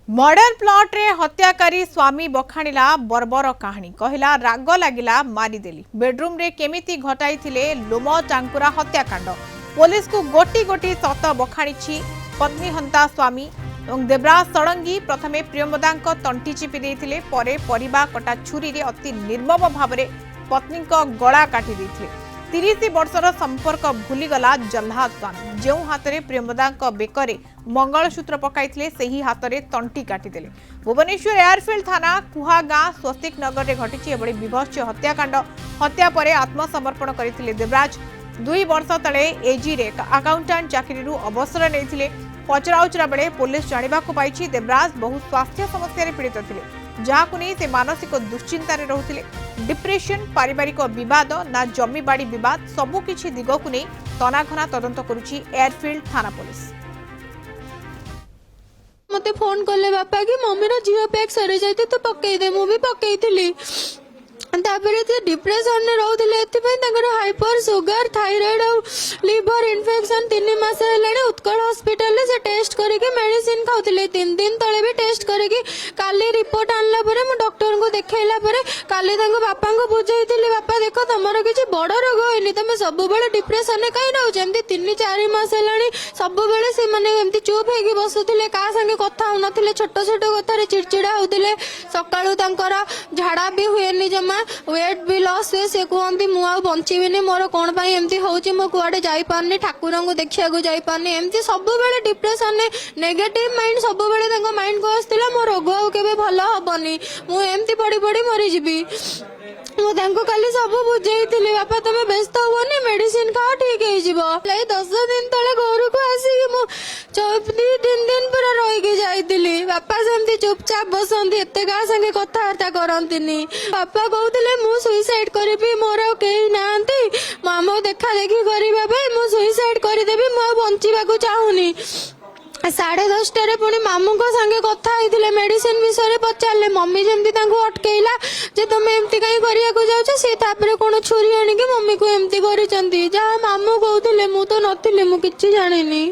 Murder plot रे हत्याकारी स्वामी बखाणिला बर्बर कहानी कहला राग लगिला मारिदेली बेडरूम रे केमिति घटाई थिले लोम टांकुरा हत्याकांड पुलिस को गोटी गोटी सत बखाणी पत्नी हंता स्वामी और देवराज षडंगी प्रथमे प्रियमदांक तंटी चिपि देथिले परे परिबा कटा छुरी रे अति निर्मम भावरे पत्नी गला काटी देथिले 30 वर्षर संपर्क भूलीगला जल्लाद स्वामी जो हाथ में प्रियमदा बेकरे मंगलसूत्र पकाई से हाथ में तंटी काटिदेले। भुवनेश्वर एयरफील्ड थाना कुहा गाँ स्वस्तिक नगर में घटी एभली विभत्स हत्याकांड हत्या पर आत्मसमर्पण करते देवराज 2 वर्ष तले एजी रे अकाउंटेंट चाकरी अवसर नहीं पचराउचरा बेले पुलिस जाना पाई देवराज बहु स्वास्थ्य समस्या पीड़ित थे जहां नहीं से मानसिक दुश्चिंतार रोते डिप्रेशन पारिवारिक विवाद ना जमी बाड़ी विवाद सबुकिछि दिग को नहीं तनाघना तदंत करुछि एयरफील्ड थाना पुलिस। मते फोन कले बापा कि मम्मी रो जियो पैक सरे जाते तो पकई दे मु भी पकई थिली तापरे ते डिप्रेशन ने रहउथिले एथिपई तंगर हाइपर सुगर थायराइड और लिवर इन्फेक्शन 3 मास हेलाने उत्कल हॉस्पिटल से टेस्ट करके मेडिसिन खाउथिले 3 दिन तळे भी टेस्ट करके काली रिपोर्ट आनला परे मु डॉक्टर को देखेला परे काली तंग बापा को बुझाइथिले बापा देखो तमरो किछि बड़ रोग होइनी तमे सब बेले डिप्रेशन ने काई रहउ जेमति 3-4 मास हेलानी सब बेले से माने एमति चुप हेगी बसुथिले का संगे कथा होनथिले छोट छोट कथा रे चिड़चिड़ा होथिले सकाळू तंकर झाड़ा भी हुएनी जमा वेट भी लॉस हुए से कहते मुझे बंचीबी मोर कौन एमती होची मो कुआडे जाई पारनी ठाकुर को देखिया को जाई पारनी एमती सब बेले डिप्रेशन ने नेगेटिव माइंड सब बेले माइंड को आसला मो रोग केबे भल हबनी मु एमती पड़ी पड़ी मरी जीवी मुझे काली सब बुझे बापा तुम व्यस्त हेनी मेडिसिन खाओ ठीक हो 10 दिन तले घर को आसिक 3 दिन पूरा रही जाइली बापा सेमती चुपचाप बसती एत क्या संगे कथबार्ता करती बापा कहते मुझे सुइसाइड करी मोर कई ना मामू देखा देखी करने मुझे सुइसाइड करदेवी मुझे बंचा चाहूनी 10:30 पुणी मामू को संगे कथा होते मेडिसिन विषय पचारे मम्मी जमी अटकईला जे तुम एमती कहीं करने जाऊँ सी कौन छुरी आणिकी मम्मी को एमती कर मामू कहते मु तो नी मुझे जानी।